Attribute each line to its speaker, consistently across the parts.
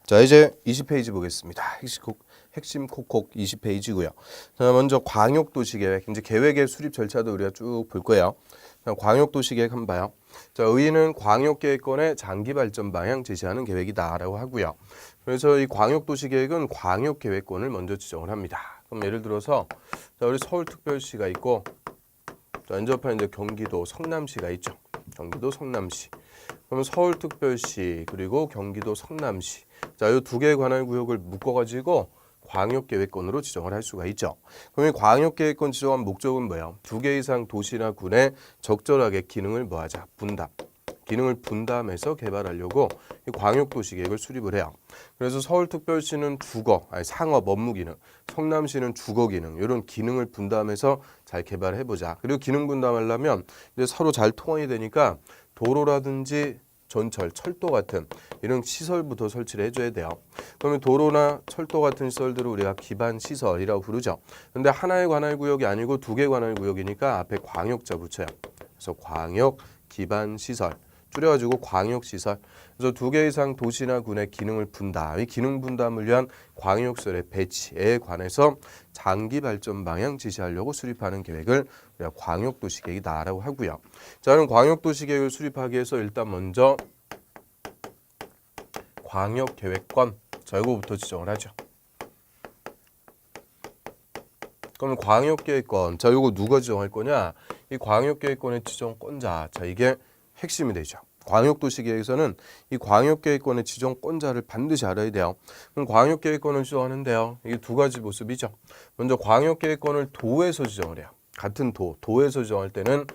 Speaker 1: 자, 이제 20페이지 보겠습니다. 핵심 콕콕 20페이지고요. 자, 먼저 광역도시계획, 이제 계획의 수립 절차도 우리가 쭉 볼 거예요. 자, 광역도시계획 한번 봐요. 자, 의의는 광역계획권의 장기 발전 방향 제시하는 계획이다라고 하고요. 그래서 이 광역도시계획은 광역계획권을 먼저 지정을 합니다. 그럼 예를 들어서 자, 우리 서울특별시가 있고, 자, 인접한 이제 경기도 성남시가 있죠. 경기도 성남시. 그러면 서울특별시 그리고 경기도 성남시. 자, 이 두 개의 관할 구역을 묶어가지고 광역계획권으로 지정을 할 수가 있죠. 그럼 이 광역계획권 지정한 목적은 뭐예요? 두 개 이상 도시나 군에 적절하게 기능을 뭐하자? 분담. 기능을 분담해서 개발하려고 이 광역도시계획을 수립을 해요. 그래서 서울특별시는 주거, 상업, 업무 기능, 성남시는 주거 기능, 이런 기능을 분담해서 잘 개발해보자. 그리고 기능 분담하려면 이제 서로 잘 통합이 되니까 도로라든지 전철, 철도 같은 이런 시설부터 설치를 해줘야 돼요. 그러면 도로나 철도 같은 시설들을 우리가 기반 시설이라고 부르죠. 근데 하나의 관할 구역이 아니고 두 개 관할 구역이니까 앞에 광역자 붙여요. 그래서 광역 기반 시설. 줄여가지고 광역시설. 그래서 두 개 이상 도시나 군의 기능을 분담, 이 기능 분담을 위한 광역시설의 배치에 관해서 장기 발전 방향 지시하려고 수립하는 계획을 우리가 광역도시계획이다라고 하고요. 자, 그럼 광역도시계획을 수립하기 위해서 일단 먼저 광역계획권, 자, 이거부터 지정을 하죠. 그럼 광역계획권, 자, 이거 누가 지정할 거냐? 이 광역계획권의 지정권자, 자, 이게 핵심이 되죠. 광역도시계획에서는 이 광역계획권의 지정권자를 반드시 알아야 돼요. 그럼 광역계획권을 지정하는데요. 이게 두 가지 모습이죠. 먼저 광역계획권을 도에서 지정을 해요. 같은 도에서 지정할 때는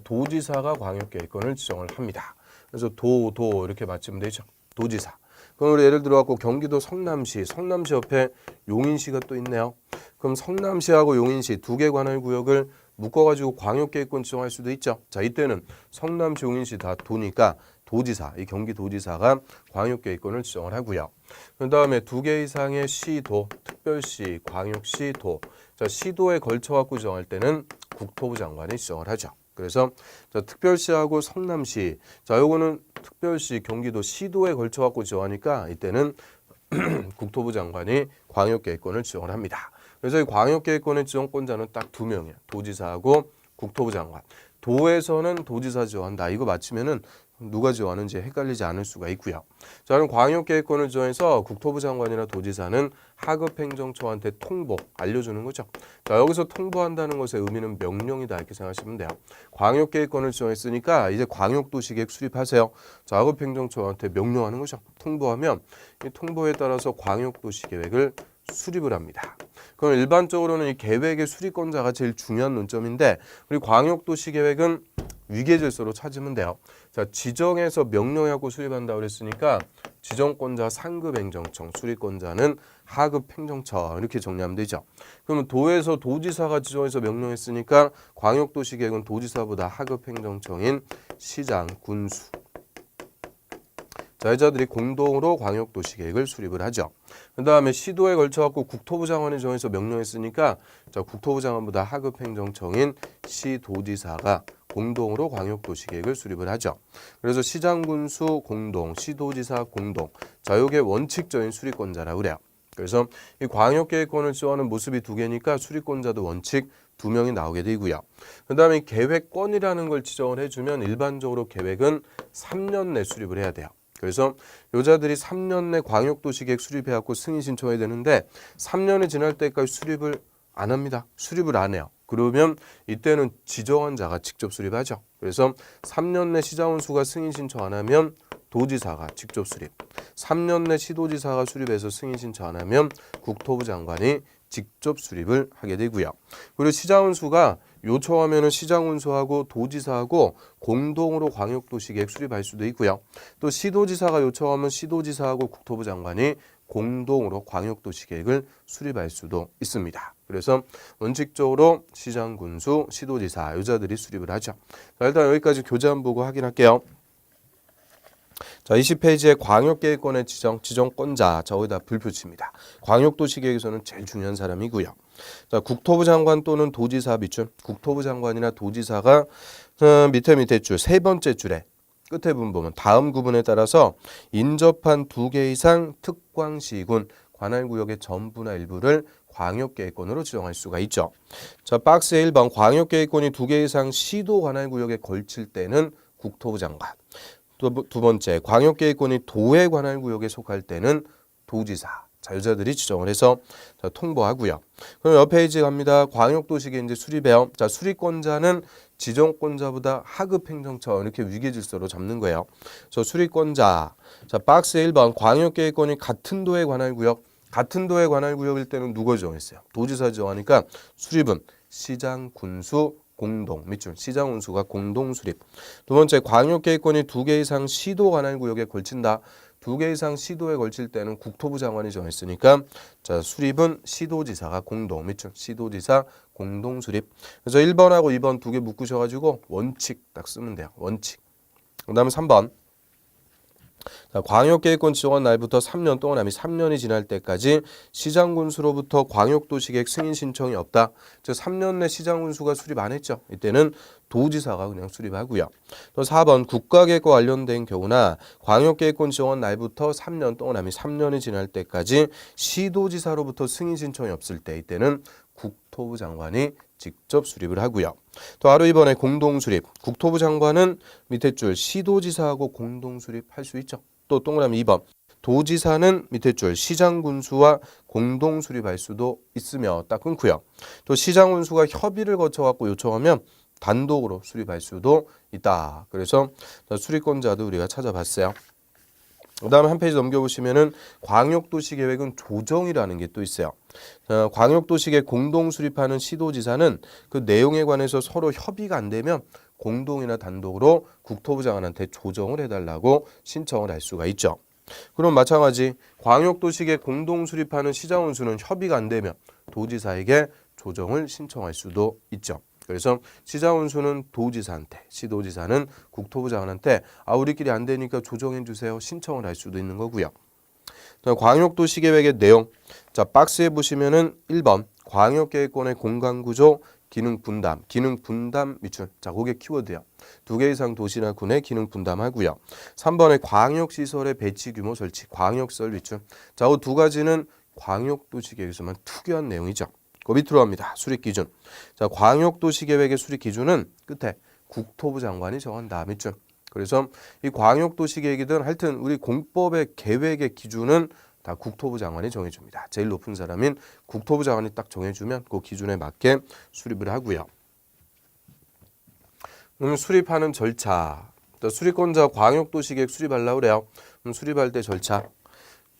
Speaker 1: 도지사가 광역계획권을 지정을 합니다. 그래서 도 이렇게 맞추면 되죠. 도지사. 그럼 우리 예를 들어 갖고 경기도 성남시 옆에 용인시가 또 있네요. 그럼 성남시하고 용인시 두 개 관할 구역을 묶어가지고 광역계획권 지정할 수도 있죠. 자, 이때는 성남시, 용인시 다 도니까 도지사, 이 경기도지사가 광역계획권을 지정을 하고요. 그 다음에 두 개 이상의 시도, 특별시, 광역시, 도. 자, 시도에 걸쳐갖고 지정할 때는 국토부 장관이 지정을 하죠. 그래서 자, 특별시하고 성남시, 자, 요거는 특별시, 경기도, 시도에 걸쳐갖고 지정하니까 이때는 국토부 장관이 광역계획권을 지정을 합니다. 그래서 이 광역계획권의 지정권자는 딱 두 명이에요. 도지사하고 국토부 장관. 도에서는 도지사 지정한다. 이거 맞추면은 누가 지정하는지 헷갈리지 않을 수가 있고요. 자, 그럼 광역계획권을 지정해서 국토부 장관이나 도지사는 하급 행정처한테 통보, 알려주는 거죠. 자, 여기서 통보한다는 것의 의미는 명령이다 이렇게 생각하시면 돼요. 광역계획권을 지정했으니까 이제 광역도시계획 수립하세요. 자, 하급 행정처한테 명령하는 거죠. 통보하면 이 통보에 따라서 광역도시계획을 수립을 합니다. 그럼 일반적으로는 이 계획의 수립권자가 제일 중요한 논점인데 우리 광역도시계획은 위계질서로 찾으면 돼요. 자, 지정해서 명령하고 수립한다고 그랬으니까 지정권자 상급행정청, 수립권자는 하급행정처 이렇게 정리하면 되죠. 그러면 도에서 도지사가 지정해서 명령했으니까 광역도시계획은 도지사보다 하급행정청인 시장, 군수. 자, 이자들이 공동으로 광역도시계획을 수립을 하죠. 그 다음에 시도에 걸쳐갖고 국토부 장관이 정해서 명령했으니까 자, 국토부 장관보다 하급행정청인 시도지사가 공동으로 광역도시계획을 수립을 하죠. 그래서 시장군수 공동, 시도지사 공동. 자, 이게 원칙적인 수립권자라고 그래요. 그래서 이 광역계획권을 지정하는 모습이 두 개니까 수립권자도 원칙 두 명이 나오게 되고요. 그 다음에 계획권이라는 걸 지정을 해주면 일반적으로 계획은 3년 내 수립을 해야 돼요. 그래서 여자들이 3년 내 광역도시계획 수립해갖고 승인 신청해야 되는데 3년이 지날 때까지 수립을 안 합니다. 수립을 안 해요. 그러면 이때는 지정한 자가 직접 수립하죠. 그래서 3년 내 시장원수가 승인 신청 안 하면 도지사가 직접 수립. 3년 내 시도지사가 수립해서 승인 신청 안 하면 국토부 장관이 직접 수립을 하게 되고요. 그리고 시장원수가 요청하면은 시장운수하고 도지사하고 공동으로 광역도시계획 수립할 수도 있고요. 또 시도지사가 요청하면 시도지사하고 국토부 장관이 공동으로 광역도시계획을 수립할 수도 있습니다. 그래서 원칙적으로 시장군수, 시도지사 여자들이 수립을 하죠. 자, 일단 여기까지 교재 한번 보고 확인할게요. 자, 20페이지에 광역계획권의 지정권자, 자, 여기다 불표 칩니다. 광역도시계획에서는 제일 중요한 사람이고요. 자, 국토부 장관 또는 도지사 밑줄, 국토부 장관이나 도지사가 밑에 줄 세 번째 줄에 끝에 부분 보면 다음 구분에 따라서 인접한 2개 이상 특광시군 관할구역의 전부나 일부를 광역계획권으로 지정할 수가 있죠. 자, 박스 1번 광역계획권이 2개 이상 시도 관할구역에 걸칠 때는 국토부 장관. 두 번째 광역계획권이 도의 관할구역에 속할 때는 도지사. 자, 여자들이 지정을 해서 자, 통보하고요. 그럼 옆 페이지 갑니다. 광역도시계 이제 수립해요. 자, 수립권자는 지정권자보다 하급 행정처 이렇게 위계질서로 잡는 거예요. 저 수립권자. 자, 박스 1번 광역계획권이 같은 도에 관할 구역. 같은 도에 관할 구역일 때는 누가 정했어요? 도지사 정하니까 수립은 시장, 군수, 공동 밑줄 시장, 군수가 공동 수립. 두 번째 광역계획권이 2개 이상 시도 관할 구역에 걸친다. 2개 이상 시도에 걸칠 때는 국토부 장관이 정했으니까 자 수립은 시도지사가 공동 밑줄 시도지사 공동 수립. 그래서 1번하고 2번 2개 묶으셔가지고 원칙 딱 쓰면 돼요. 원칙. 그다음에 3번. 자, 광역계획권 지정한 날부터 3년 동안 3년이 지날 때까지 시장군수로부터 광역도시계획 승인 신청이 없다. 즉 3년 내 시장군수가 수립 안 했죠. 이때는 도지사가 그냥 수립하고요. 또 4번 국가계획과 관련된 경우나 광역계획권 지정한 날부터 3년 동안 3년이 지날 때까지 시도지사로부터 승인 신청이 없을 때 이때는 국토부 장관이 직접 수립을 하고요. 또 바로 이번에 공동수립. 국토부 장관은 밑에 줄 시도지사하고 공동수립할 수 있죠. 또 동그라미 2번. 도지사는 밑에 줄 시장군수와 공동수립할 수도 있으며 딱 끊고요. 또 시장군수가 협의를 거쳐갖고 요청하면 단독으로 수립할 수도 있다. 그래서 수립권자도 우리가 찾아봤어요. 그 다음에 한 페이지 넘겨보시면은 광역도시계획은 조정이라는 게 또 있어요. 광역도시계획 공동 수립하는 시도지사는 그 내용에 관해서 서로 협의가 안 되면 공동이나 단독으로 국토부 장관한테 조정을 해달라고 신청을 할 수가 있죠. 그럼 마찬가지 광역도시계획 공동 수립하는 시장군수는 협의가 안 되면 도지사에게 조정을 신청할 수도 있죠. 그래서 시장군수는 도지사한테, 시도지사는 국토부 장관한테 우리끼리 안 되니까 조정해 주세요. 신청을 할 수도 있는 거고요. 광역도시계획의 내용. 자, 박스에 보시면은 1번 광역계획권의 공간구조, 기능 분담 밑줄. 자, 그게 키워드예요. 2개 이상 도시나 군의 기능 분담하고요. 3번의 광역시설의 배치 규모 설치, 광역시설 밑줄. 자, 그 두 가지는 광역도시계획에서만 특유한 내용이죠. 그 밑으로 갑니다. 수립 기준. 자, 광역도시계획의 수립 기준은 끝에 국토부 장관이 정한다. 밑줄. 그래서 이 광역도시계획이든 하여튼 우리 공법의 계획의 기준은 다 국토부 장관이 정해줍니다. 제일 높은 사람인 국토부 장관이 딱 정해주면 그 기준에 맞게 수립을 하고요. 그럼 수립하는 절차. 수립권자 광역도시계획 수립하려고 그래요. 그럼 수립할 때 절차.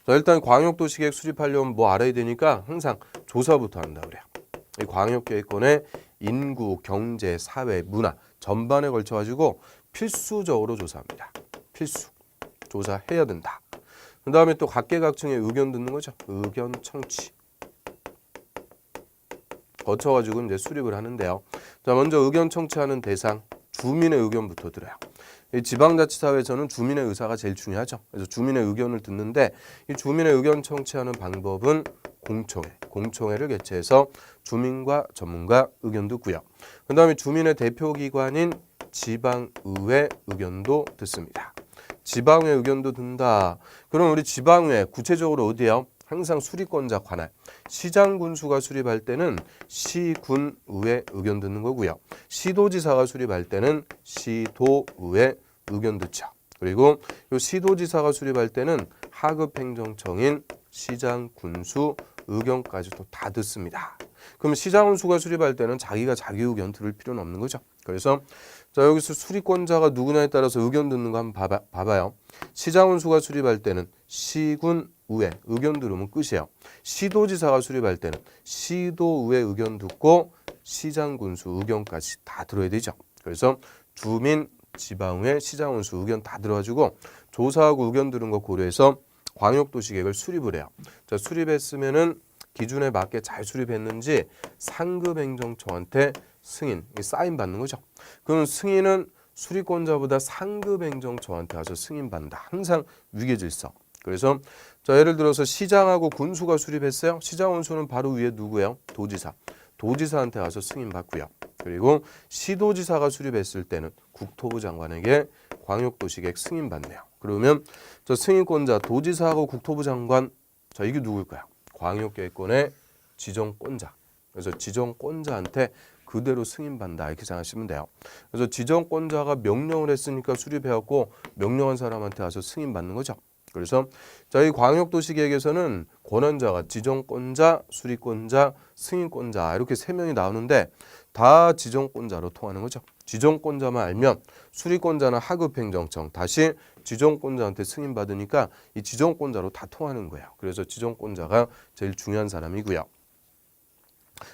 Speaker 1: 자, 일단 광역도시계획 수립하려면 뭐 알아야 되니까 항상 조사부터 한다 그래요. 이 광역계획권의 인구, 경제, 사회, 문화 전반에 걸쳐가지고 필수적으로 조사합니다. 필수. 조사해야 된다. 그 다음에 또 각계각층의 의견 듣는 거죠. 의견 청취. 거쳐가지고 이제 수립을 하는데요. 자, 먼저 의견 청취하는 대상, 주민의 의견부터 들어요. 이 지방자치사회에서는 주민의 의사가 제일 중요하죠. 그래서 주민의 의견을 듣는데 이 주민의 의견 청취하는 방법은 공청회를 개최해서 주민과 전문가 의견 듣고요. 그 다음에 주민의 대표기관인 지방의회 의견도 듣습니다. 지방의회 의견도 듣는다. 그럼 우리 지방의회 구체적으로 어디예요? 항상 수립권자 관할. 시장군수가 수립할 때는 시군의회 의견 듣는 거고요. 시도지사가 수립할 때는 시도의회 의견 듣죠. 그리고 이 시도지사가 수립할 때는 하급행정청인 시장군수 의견까지도 다 듣습니다. 그럼 시장군수가 수립할 때는 자기가 자기 의견 들을 필요는 없는 거죠. 그래서 자, 여기서 수립권자가 누구냐에 따라서 의견 듣는 거 한번 봐봐요. 시장군수가 수립할 때는 시군의회 의견 들으면 끝이에요. 시도지사가 수립할 때는 시도의회 의견 듣고 시장군수 의견까지 다 들어야 되죠. 그래서 주민, 지방의회, 시장군수 의견 다 들어가지고 조사하고 의견 들은 거 고려해서 광역도시계획을 수립을 해요. 자, 수립했으면은 기준에 맞게 잘 수립했는지 상급행정처한테 승인, 사인 받는 거죠. 그럼 승인은 수립권자보다 상급행정처한테 가서 승인받는다. 항상 위계질서. 그래서 자, 예를 들어서 시장하고 군수가 수립했어요. 시장 군수는 바로 위에 누구예요? 도지사. 도지사한테 가서 승인받고요. 그리고 시도지사가 수립했을 때는 국토부 장관에게 광역도시계획 승인받네요. 그러면 저 승인권자 도지사하고 국토부 장관, 자 이게 누굴까요? 광역계획권의 지정권자. 그래서 지정권자한테 그대로 승인받는다 이렇게 생각하시면 돼요. 그래서 지정권자가 명령을 했으니까 수립해갖고 명령한 사람한테 와서 승인받는 거죠. 그래서 자, 이 광역도시계획에서는 권한자가 지정권자, 수립권자, 승인권자 이렇게 세 명이 나오는데 다 지정권자로 통하는 거죠. 지정권자만 알면 수립권자는 하급행정청, 다시 지정권자한테 승인받으니까 이 지정권자로 다 통하는 거예요. 그래서 지정권자가 제일 중요한 사람이고요.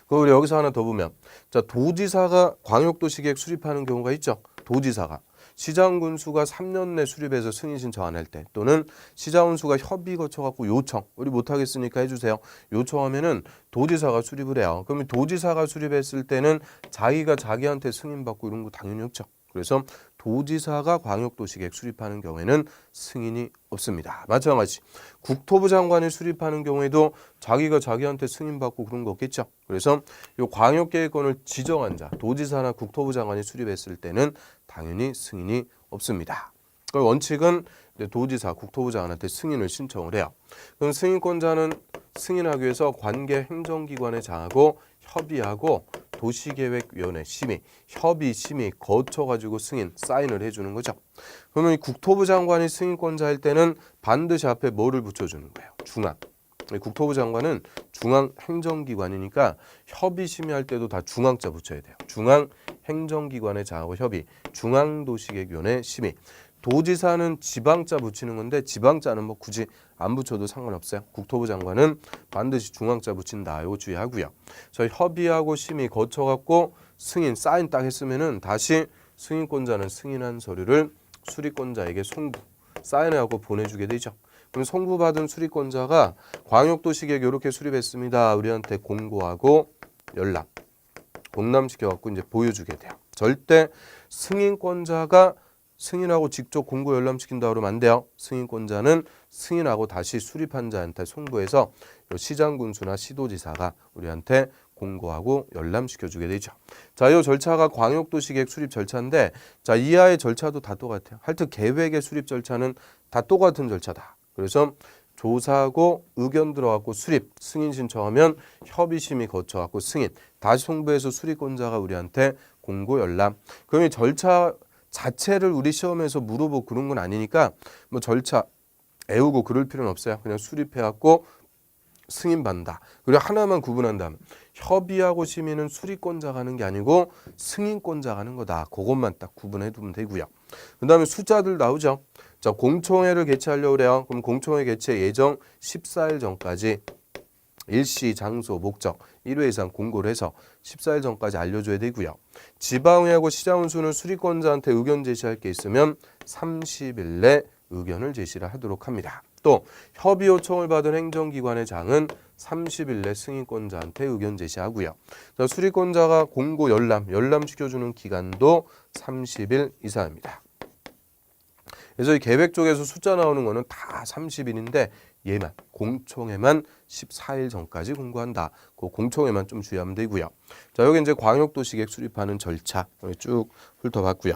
Speaker 1: 그럼 우리 여기서 하나 더 보면, 자 도지사가 광역도시계획 수립하는 경우가 있죠. 도지사가 시장군수가 3년 내 수립해서 승인 신청 안 할 때, 또는 시장군수가 협의 거쳐갖고 요청, 우리 못하겠으니까 해주세요. 요청하면은 도지사가 수립을 해요. 그러면 도지사가 수립했을 때는 자기가 자기한테 승인받고 이런 거 당연히 없죠. 그래서 도지사가 광역도시계획 수립하는 경우에는 승인이 없습니다. 마찬가지 국토부 장관이 수립하는 경우에도 자기가 자기한테 승인받고 그런 거 없겠죠. 그래서 이 광역계획권을 지정한 자, 도지사나 국토부 장관이 수립했을 때는 당연히 승인이 없습니다. 그 원칙은 도지사, 국토부 장관한테 승인을 신청을 해요. 그럼 승인권자는 승인하기 위해서 관계 행정기관에 장하고 협의하고 도시계획위원회 심의, 협의, 심의 거쳐가지고 승인, 사인을 해주는 거죠. 그러면 이 국토부 장관이 승인권자일 때는 반드시 앞에 뭐를 붙여주는 거예요? 중앙. 국토부 장관은 중앙행정기관이니까 협의 심의할 때도 다 중앙자 붙여야 돼요. 중앙행정기관에 장하고 협의, 중앙도시계획위원회 심의. 도지사는 지방자 붙이는 건데 지방자는 뭐 굳이 안 붙여도 상관없어요. 국토부 장관은 반드시 중앙자 붙인다. 이거 주의하고요. 저 협의하고 심의 거쳐갖고 승인, 사인 딱 했으면은 다시 승인권자는 승인한 서류를 수립권자에게 송부, 사인하고 보내주게 되죠. 그럼 송부받은 수립권자가 광역도시계획 이렇게 수립했습니다. 우리한테 공고하고 열람, 공람시켜갖고 이제 보여주게 돼요. 절대 승인권자가 승인하고 직접 공고 열람시킨다 그러면 안 돼요. 승인권자는 승인하고 다시 수립한 자한테 송부해서 시장군수나 시도지사가 우리한테 공고하고 열람시켜주게 되죠. 자, 이 절차가 광역도시계획 수립 절차인데, 자 이하의 절차도 다 똑같아요. 하여튼 계획의 수립 절차는 다 똑같은 절차다. 그래서 조사하고 의견 들어갖고 수립, 승인 신청하면 협의심의 거쳐갖고 승인, 다시 송부해서 수립권자가 우리한테 공고 열람. 그럼 이 절차 자체를 우리 시험에서 물어보고 그런 건 아니니까 뭐 절차 애우고 그럴 필요는 없어요. 그냥 수립해갖고 승인받는다. 그리고 하나만 구분한다면 협의하고 심의는 수립권자가 하는 게 아니고 승인권자가 하는 거다. 그것만 딱 구분해 두면 되고요. 그 다음에 숫자들 나오죠. 자, 공청회를 개최하려고 그래요. 그럼 공청회 개최 예정 14일 전까지 일시, 장소, 목적 1회 이상 공고를 해서 14일 전까지 알려줘야 되고요. 지방의회하고 시장군수는 수립권자한테 의견 제시할 게 있으면 30일 내 의견을 제시를 하도록 합니다. 또 협의 요청을 받은 행정기관의 장은 30일 내 승인권자한테 의견 제시하고요. 수립권자가 공고 열람시켜주는 기간도 30일 이상입니다. 그래서 이 계획 쪽에서 숫자 나오는 거는 다 30일인데 얘만 공청회만 14일 전까지 공고한다. 그 공청회만 좀 주의하면 되고요. 자, 여기 이제 광역도시계획 수립하는 절차 쭉 훑어봤고요.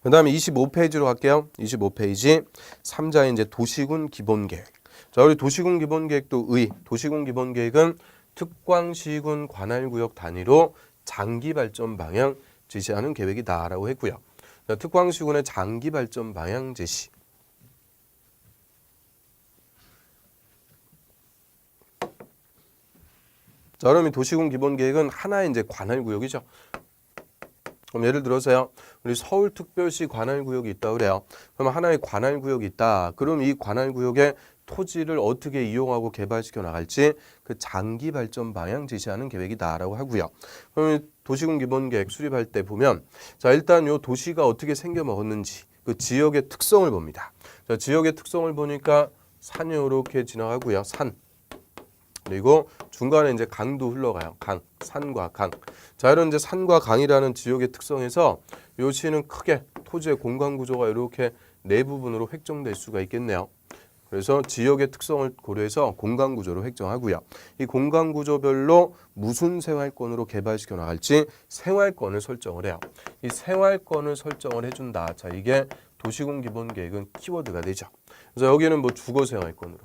Speaker 1: 그 다음에 25페이지로 갈게요. 25페이지 3자 이제 도시군 기본계획. 자, 우리 도시군 기본계획도 도시군 기본계획은 특광시군 관할구역 단위로 장기 발전 방향 제시하는 계획이다라고 했고요. 자, 특광시군의 장기 발전 방향 제시. 자, 그럼 이 도시군 기본계획은 하나의 이제 관할구역이죠. 그럼 예를 들어서요, 우리 서울특별시 관할구역이 있다 그래요. 그럼 하나의 관할구역이 있다. 그럼 이 관할구역의 토지를 어떻게 이용하고 개발시켜 나갈지 그 장기 발전 방향 제시하는 계획이다라고 하고요. 그럼 도시군 기본계획 수립할 때 보면, 자 일단 요 도시가 어떻게 생겨 먹었는지 그 지역의 특성을 봅니다. 자, 지역의 특성을 보니까 산이 이렇게 지나가고요. 산. 그리고 중간에 이제 강도 흘러가요. 강, 산과 강. 자, 이런 이제 산과 강이라는 지역의 특성에서 요시는 크게 토지의 공간 구조가 이렇게 네 부분으로 획정될 수가 있겠네요. 그래서 지역의 특성을 고려해서 공간구조로 획정하고요. 이 공간구조별로 무슨 생활권으로 개발시켜 나갈지 생활권을 설정을 해요. 이 생활권을 설정을 해준다. 자, 이게 도시군 기본계획은 키워드가 되죠. 그래서 여기는 뭐 주거생활권으로,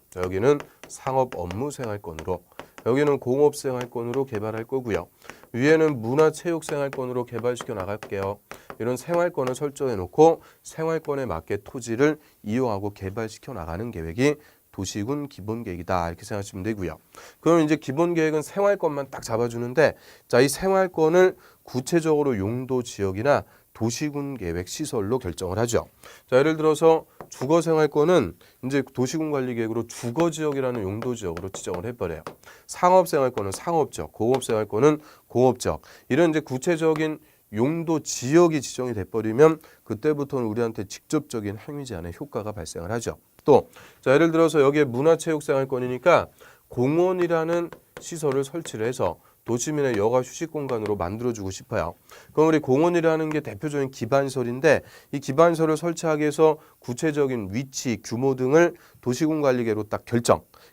Speaker 1: 자, 여기는 상업업무생활권으로, 여기는 공업생활권으로 개발할 거고요. 위에는 문화체육생활권으로 개발시켜 나갈게요. 이런 생활권을 설정해 놓고 생활권에 맞게 토지를 이용하고 개발시켜 나가는 계획이 도시군 기본계획이다. 이렇게 생각하시면 되고요. 그럼 이제 기본계획은 생활권만 딱 잡아주는데, 자, 이 생활권을 구체적으로 용도 지역이나 도시군 계획 시설로 결정을 하죠. 자, 예를 들어서 주거 생활권은 이제 도시군 관리 계획으로 주거 지역이라는 용도 지역으로 지정을 해버려요. 상업 생활권은 상업적, 공업 생활권은 공업적. 이런 이제 구체적인 용도 지역이 지정이 돼버리면 그때부터는 우리한테 직접적인 행위 제한의 효과가 발생을 하죠. 또, 자, 예를 들어서 여기에 문화체육생활권이니까 공원이라는 시설을 설치를 해서 도시민의 여가 휴식 공간으로 만들어주고 싶어요. 그럼 우리 공원이라는 게 대표적인 기반시설인데 이 기반시설을 설치하기 위해서 구체적인 위치, 규모 등을 도시군 관리계획으로 딱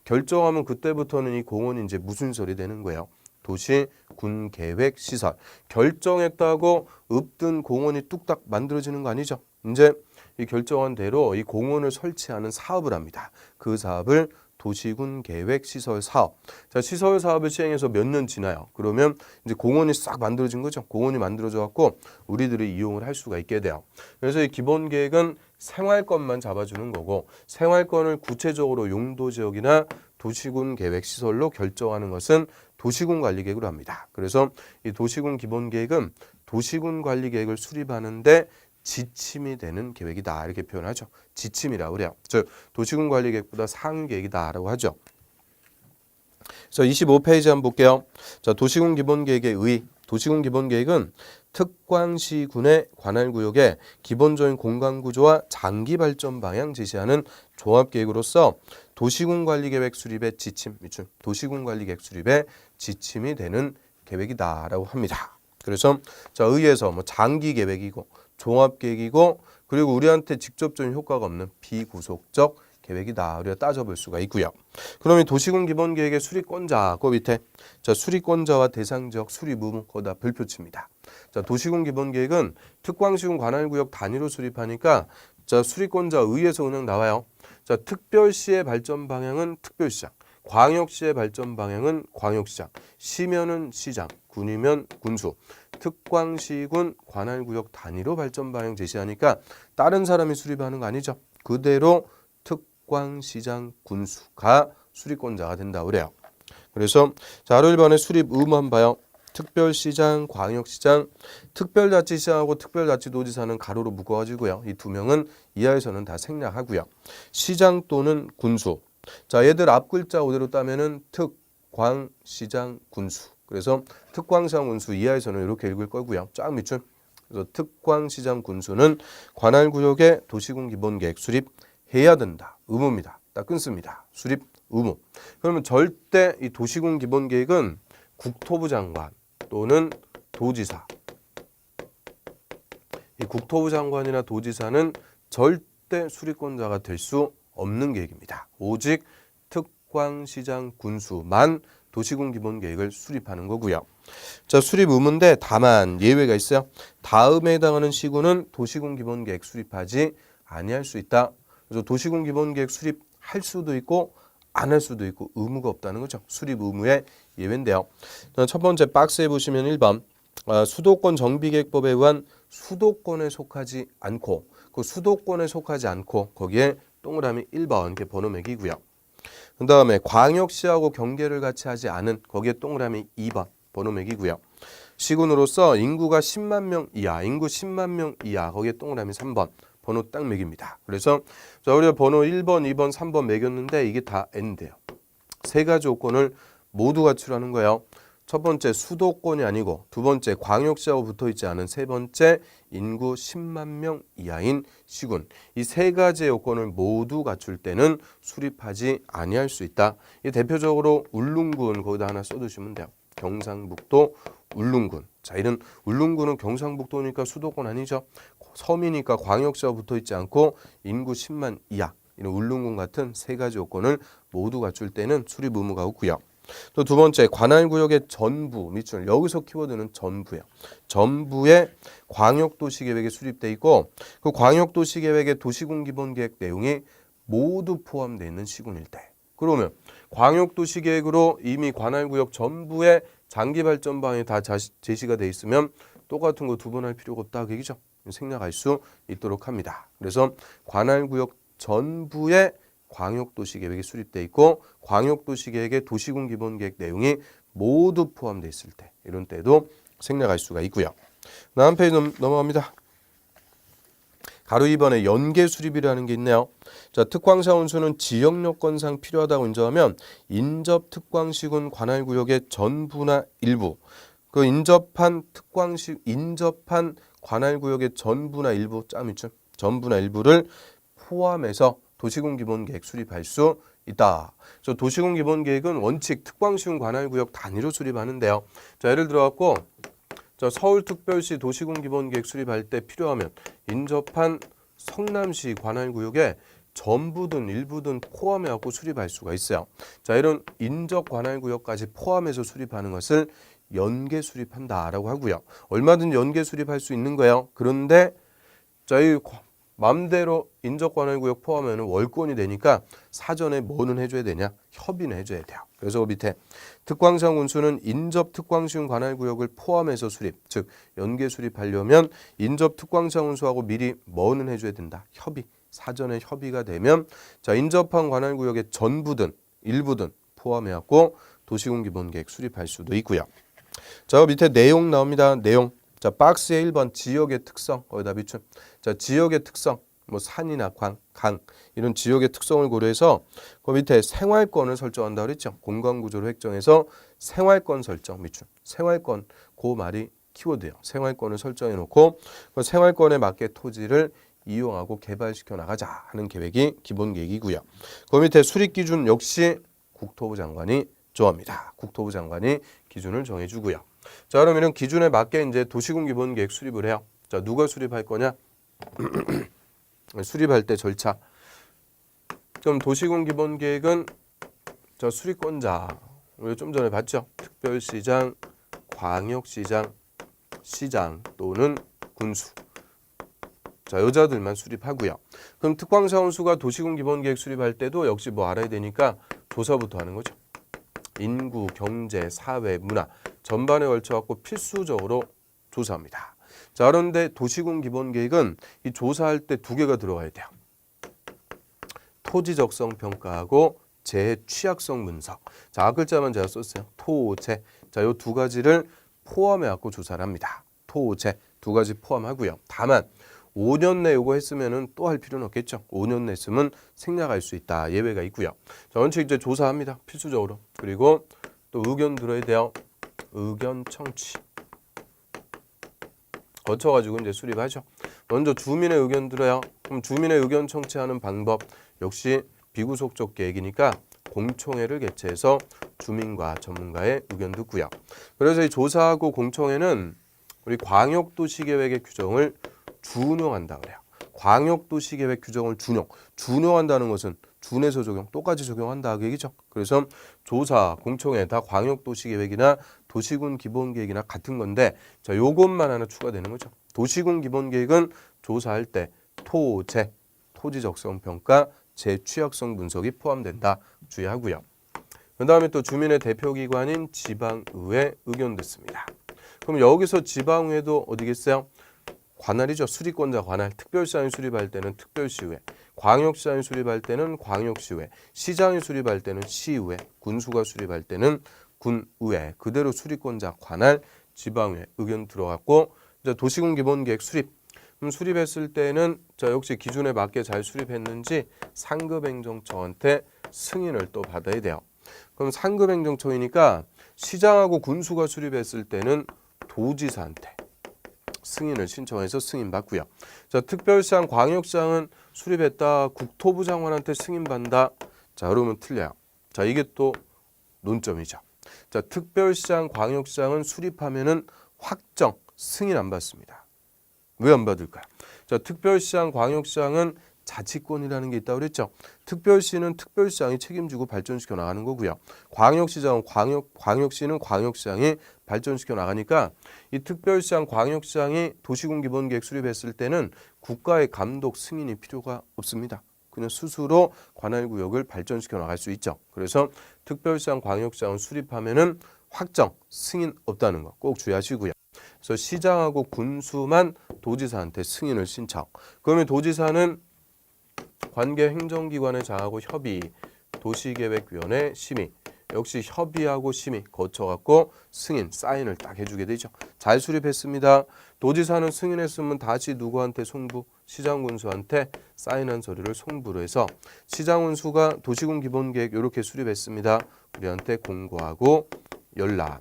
Speaker 1: 결정하면 그때부터는 이 공원이 이제 무슨 시설이 되는 거예요. 도시군 계획 시설. 결정했다고 읍든 공원이 뚝딱 만들어지는 거 아니죠. 이제 이 결정한 대로 이 공원을 설치하는 사업을 합니다. 그 사업을 도시군 계획 시설 사업. 자, 시설 사업을 시행해서 몇 년 지나요. 그러면 이제 공원이 싹 만들어진 거죠. 공원이 만들어져 갖고 우리들이 이용을 할 수가 있게 돼요. 그래서 이 기본 계획은 생활권만 잡아주는 거고 생활권을 구체적으로 용도 지역이나 도시군 계획 시설로 결정하는 것은 도시군 관리 계획으로 합니다. 그래서 이 도시군 기본 계획은 도시군 관리 계획을 수립하는데 지침이 되는 계획이다. 이렇게 표현하죠. 지침이라고 그래요. 즉 도시군 관리 계획보다 상위 계획이다라고 하죠. 그래서 25페이지 한번 볼게요. 자, 도시군 기본 계획의 의. 도시군 기본 계획은 특광시군의 관할 구역의 기본적인 공간 구조와 장기 발전 방향 제시하는 종합 계획으로서 도시군 관리 계획 수립의 지침, 도시군 관리 계획 수립의 지침이 되는 계획이다라고 합니다. 그래서 자, 의에서 뭐 장기 계획이고 종합 계획이고 그리고 우리한테 직접적인 효과가 없는 비구속적 계획이다. 우리가 따져볼 수가 있고요. 그럼 이 도시군 기본 계획의 수립권자 그 밑에 자, 수립권자와 대상 지역 수립 의무 거기다 별표칩니다. 자, 도시군 기본 계획은 특광시군 관할 구역 단위로 수립하니까 자, 수립권자 의에서 그냥 나와요. 자, 특별시의 발전 방향은 특별시장, 광역시의 발전 방향은 광역시장, 시면은 시장, 군이면 군수. 특광시군 관할구역 단위로 발전 방향 제시하니까 다른 사람이 수립하는 거 아니죠. 그대로 특광시장 군수가 수립권자가 된다고 그래요. 그래서 자료 1번에 수립 의무 한번 봐요. 특별시장, 광역시장, 특별자치시장하고 특별자치도지사는 가로로 묶어가지고요. 이 두 명은 이하에서는 다 생략하고요. 시장 또는 군수. 자, 얘들 앞 글자 그대로 따면은 특광시장 군수. 그래서 특광시장 군수 이하에서는 이렇게 읽을 거고요. 쫙 밑줄. 그래서 특광시장 군수는 관할구역의 도시군 기본계획 수립해야 된다. 의무입니다. 딱 끊습니다. 수립 의무. 그러면 절대 이 도시군 기본계획은 국토부 장관 또는 도지사. 이 국토부 장관이나 도지사는 절대 수립권자가 될 수 없는 계획입니다. 오직 특광시장 군수만 도시군 기본계획을 수립하는 거고요. 자, 수립 의무인데 다만 예외가 있어요. 다음에 해당하는 시군은 도시군 기본계획 수립하지 아니할 수 있다. 그래서 도시군 기본계획 수립할 수도 있고 안 할 수도 있고 의무가 없다는 거죠. 수립 의무의 예외인데요. 첫 번째 박스에 보시면 1번 수도권 정비계획법에 의한 수도권에 속하지 않고 그 수도권에 속하지 않고 거기에 동그라미 1번 이렇게 번호 매기고요. 그 다음에 광역시하고 경계를 같이 하지 않은 거기에 동그라미 2번 번호 매기고요. 시군으로서 인구가 10만 명 이하, 인구 10만 명 이하 거기에 동그라미 3번 번호 딱 매깁니다. 그래서 자, 우리가 번호 1번, 2번, 3번 매겼는데 이게 다 N인데요. 세 가지 요건을 모두 갖추라는 거예요. 첫 번째 수도권이 아니고 두 번째 광역시하고 붙어있지 않은 세 번째 인구 10만 명 이하인 시군. 이 세 가지 요건을 모두 갖출 때는 수립하지 아니할 수 있다. 이 대표적으로 울릉군 거기다 하나 써두시면 돼요. 경상북도 울릉군. 자, 이런 울릉군은 경상북도니까 수도권 아니죠. 섬이니까 광역시하고 붙어있지 않고 인구 10만 이하. 이런 울릉군 같은 세 가지 요건을 모두 갖출 때는 수립 의무가 없고요. 또 두 번째, 관할구역의 전부, 밑줄. 여기서 키워드는 전부예요. 전부에 광역도시계획에 수립돼 있고 그 광역도시계획의 도시군기본계획 내용이 모두 포함되어 있는 시군일 때. 그러면 광역도시계획으로 이미 관할구역 전부에 장기발전 방향이 다 제시가 돼 있으면 똑같은 거 두 번 할 필요가 없다 그 얘기죠. 생략할 수 있도록 합니다. 그래서 관할구역 전부에 광역도시계획이 수립돼 있고 광역도시계획의 도시군기본계획 내용이 모두 포함되어 있을 때 이런 때도 생략할 수가 있고요. 다음 페이지 넘어갑니다. 가로 2번에 연계수립이라는 게 있네요. 자, 특광사 운수는 지역 여건상 필요하다고 인정하면 인접 특광시군 관할구역의 전부나 일부 그 인접한 관할구역의 전부나 일부 짬이죠. 전부나 일부를 포함해서 도시군기본계획 수립할 수 있다. 저 도시군기본계획은 원칙 특광시군 관할구역 단위로 수립하는데요. 자, 예를 들어 갖고 서울특별시 도시군기본계획 수립할 때 필요하면 인접한 성남시 관할구역에 전부든 일부든 포함해 갖고 수립할 수가 있어요. 자, 이런 인접 관할구역까지 포함해서 수립하는 것을 연계 수립한다라고 하고요. 얼마든지 연계 수립할 수 있는 거예요. 그런데 이 마음대로 인접 관할구역 포함하면 월권이 되니까 사전에 뭐는 해줘야 되냐? 협의는 해줘야 돼요. 그래서 밑에 특광상 운수는 인접 특광시군 관할구역을 포함해서 수립, 즉 연계 수립하려면 인접 특광상 운수하고 미리 뭐는 해줘야 된다? 협의, 사전에 협의가 되면 자 인접한 관할구역의 전부든 일부든 포함해갖고 도시군기본계획 수립할 수도 있고요. 자 밑에 내용 나옵니다. 내용. 자 박스에 1번 지역의 특성 거기다 비춘. 자 지역의 특성 뭐 산이나 강 이런 지역의 특성을 고려해서 그 밑에 생활권을 설정한다 그랬죠. 공간구조를 획정해서 생활권 설정 밑줄. 생활권 그 말이 키워드예요. 생활권을 설정해 놓고 그 생활권에 맞게 토지를 이용하고 개발시켜 나가자 하는 계획이 기본 계획이고요. 그 밑에 수립 기준 역시 국토부 장관이 정합니다. 국토부 장관이 기준을 정해주고요. 자, 그럼 이런 기준에 맞게 이제 도시군 기본 계획 수립을 해요. 자, 누가 수립할 거냐? 수립할 때 절차. 그럼 도시군 기본 계획은 저 수립권자 우리 좀 전에 봤죠? 특별시장, 광역시장, 시장 또는 군수. 자, 여자들만 수립하고요. 그럼 특광사원수가 도시군 기본계획 수립할 때도 역시 뭐 알아야 되니까 조사부터 하는 거죠. 인구, 경제, 사회, 문화 전반에 걸쳐갖고 필수적으로 조사합니다. 자, 그런데 도시군 기본계획은 이 조사할 때 두 개가 들어가야 돼요. 토지 적성 평가하고 재 취약성 분석. 자, 앞글자만 제가 썼어요. 토, 재. 자, 이 두 가지를 포함해갖고 조사를 합니다. 토, 재 두 가지 포함하고요. 다만 5년 내 요거 했으면은 또 할 필요는 없겠죠. 5년 내 했으면 생략할 수 있다. 예외가 있고요. 자, 원칙 이제 조사합니다. 필수적으로. 그리고 또 의견 들어야 돼요. 의견 청취. 거쳐가지고 이제 수립하죠. 먼저 주민의 의견 들어요. 그럼 주민의 의견 청취하는 방법 역시 비구속적 계획이니까 공청회를 개최해서 주민과 전문가의 의견 듣고요. 그래서 이 조사하고 공청회는 우리 광역도시계획의 규정을 준용한다 그래요. 광역도시계획 규정을 준용한다는 것은 준해서 적용, 똑같이 적용한다 그 얘기죠. 그래서 조사, 공청회 다 광역도시계획이나 도시군 기본계획이나 같은 건데 자 요것만 하나 추가되는 거죠. 도시군 기본계획은 조사할 때 토, 재, 토지 적성 평가, 재 취약성 분석이 포함된다 주의하고요. 그 다음에 또 주민의 대표기관인 지방의회 의견 듣습니다. 그럼 여기서 지방의회도 어디겠어요? 관할이죠. 수립권자 관할. 특별시장이 수립할 때는 특별시의회, 광역시장이 수립할 때는 광역시의회, 시장이 수립할 때는 시의회, 군수가 수립할 때는 군의회. 그대로 수립권자 관할, 지방의회 의견 들어갔고 이제 도시군 기본계획 수립. 그럼 수립했을 때는 자 역시 기준에 맞게 잘 수립했는지 상급행정처한테 승인을 또 받아야 돼요. 그럼 상급행정처이니까 시장하고 군수가 수립했을 때는 도지사한테 승인을 신청해서 승인받고요. 자, 특별시장, 광역시장은 수립했다. 국토부 장관한테 승인받는다. 자, 그러면 틀려요. 자, 이게 또 논점이죠. 자, 특별시장, 광역시장은 수립하면은 확정, 승인 안 받습니다. 왜 안 받을까요? 자, 특별시장, 광역시장은 자치권이라는 게 있다고 그랬죠. 특별시는 특별시장이 책임지고 발전시켜 나가는 거고요. 광역시장은 광역시는 광역시장이 발전시켜 나가니까 이 특별시장, 광역시장이 도시군기본계획 수립했을 때는 국가의 감독 승인이 필요가 없습니다. 그냥 스스로 관할구역을 발전시켜 나갈 수 있죠. 그래서 특별시장, 광역시장을 수립하면은 확정, 승인 없다는 거 꼭 주의하시고요. 그래서 시장하고 군수만 도지사한테 승인을 신청. 그러면 도지사는 관계 행정기관에 장하고 협의, 도시계획위원회 심의, 역시 협의하고 심의 거쳐갖고 승인, 사인을 딱 해주게 되죠. 잘 수립했습니다. 도지사는 승인했으면 다시 누구한테 송부? 시장군수한테 사인한 서류를 송부로 해서 시장군수가 도시군 기본계획 이렇게 수립했습니다. 우리한테 공고하고 열람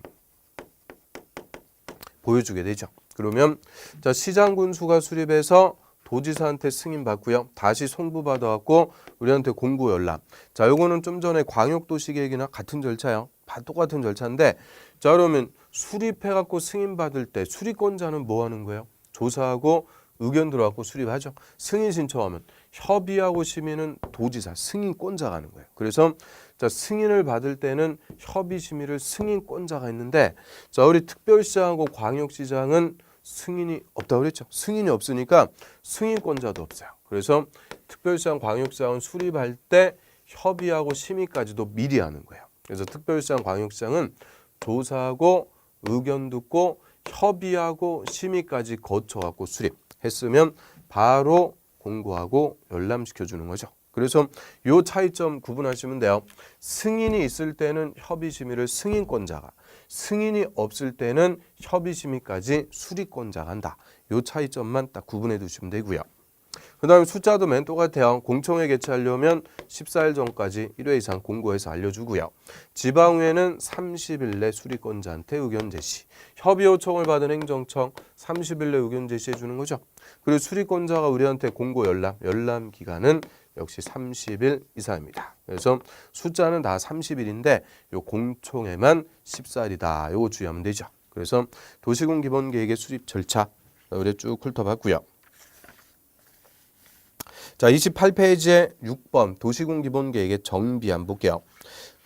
Speaker 1: 보여주게 되죠. 그러면 자, 시장군수가 수립해서 도지사한테 승인받고요. 다시 송부받아갖고 우리한테 공고 열람. 자, 요거는 좀 전에 광역도시계획이나 같은 절차요. 똑같은 절차인데, 자, 그러면 수립해갖고 승인받을 때 수립권자는 뭐 하는 거예요? 조사하고 의견 들어갖고 수립하죠. 승인 신청하면 협의하고 심의는 도지사, 승인권자가 하는 거예요. 그래서 자, 승인을 받을 때는 협의 심의를 승인권자가 했는데, 자, 우리 특별시장하고 광역시장은 승인이 없다고 그랬죠. 승인이 없으니까 승인권자도 없어요. 그래서 특별시장, 광역시장은 수립할 때 협의하고 심의까지도 미리 하는 거예요. 그래서 특별시장, 광역시장은 조사하고 의견 듣고 협의하고 심의까지 거쳐갖고 수립했으면 바로 공고하고 열람시켜주는 거죠. 그래서 요 차이점 구분하시면 돼요. 승인이 있을 때는 협의 심의를 승인권자가, 승인이 없을 때는 협의 심의까지 수립권자가 한다. 요 차이점만 딱 구분해 두시면 되고요. 그 다음에 숫자도 맨 똑같아요. 공청회 개최하려면 14일 전까지 1회 이상 공고해서 알려주고요. 지방의회는 30일 내 수립권자한테 의견 제시. 협의 요청을 받은 행정청 30일 내 의견 제시해 주는 거죠. 그리고 수립권자가 우리한테 공고 열람 기간은 역시 30일 이상입니다. 그래서 숫자는 다 30일인데 요 공청회만 14일이다. 요거 주의하면 되죠. 그래서 도시군 기본계획의 수립 절차 우리 쭉 훑어봤고요. 자, 28페이지에 6번 도시군 기본계획의 정비안 볼게요.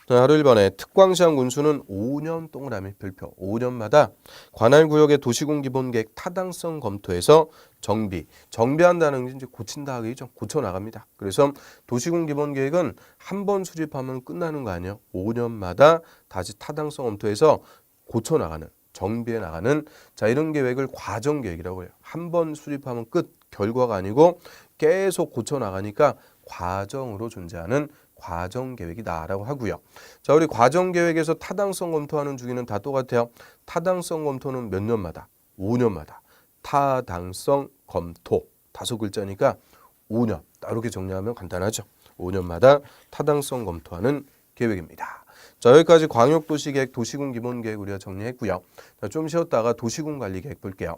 Speaker 1: 하루 1번에 특광시장 군수는 5년 동그라미 별표 5년마다 관할구역의 도시군 기본계획 타당성 검토해서 정비한다는 게 이제 고친다 하기죠. 고쳐나갑니다. 그래서 도시군 기본계획은 한 번 수립하면 끝나는 거 아니에요. 5년마다 다시 타당성 검토해서 고쳐나가는, 정비해 나가는 자, 이런 계획을 과정계획이라고 해요. 한 번 수립하면 끝, 결과가 아니고 계속 고쳐나가니까 과정으로 존재하는 과정계획이다라고 하고요. 자, 우리 과정계획에서 타당성 검토하는 주기는 다 똑같아요. 타당성 검토는 몇 년마다? 5년마다. 타당성 검토 5글자니까 5년. 이렇게 정리하면 간단하죠. 5년마다 타당성 검토하는 계획입니다. 자, 여기까지 광역도시계획, 도시군 기본계획 우리가 정리했고요. 자, 좀 쉬었다가 도시군 관리계획 볼게요.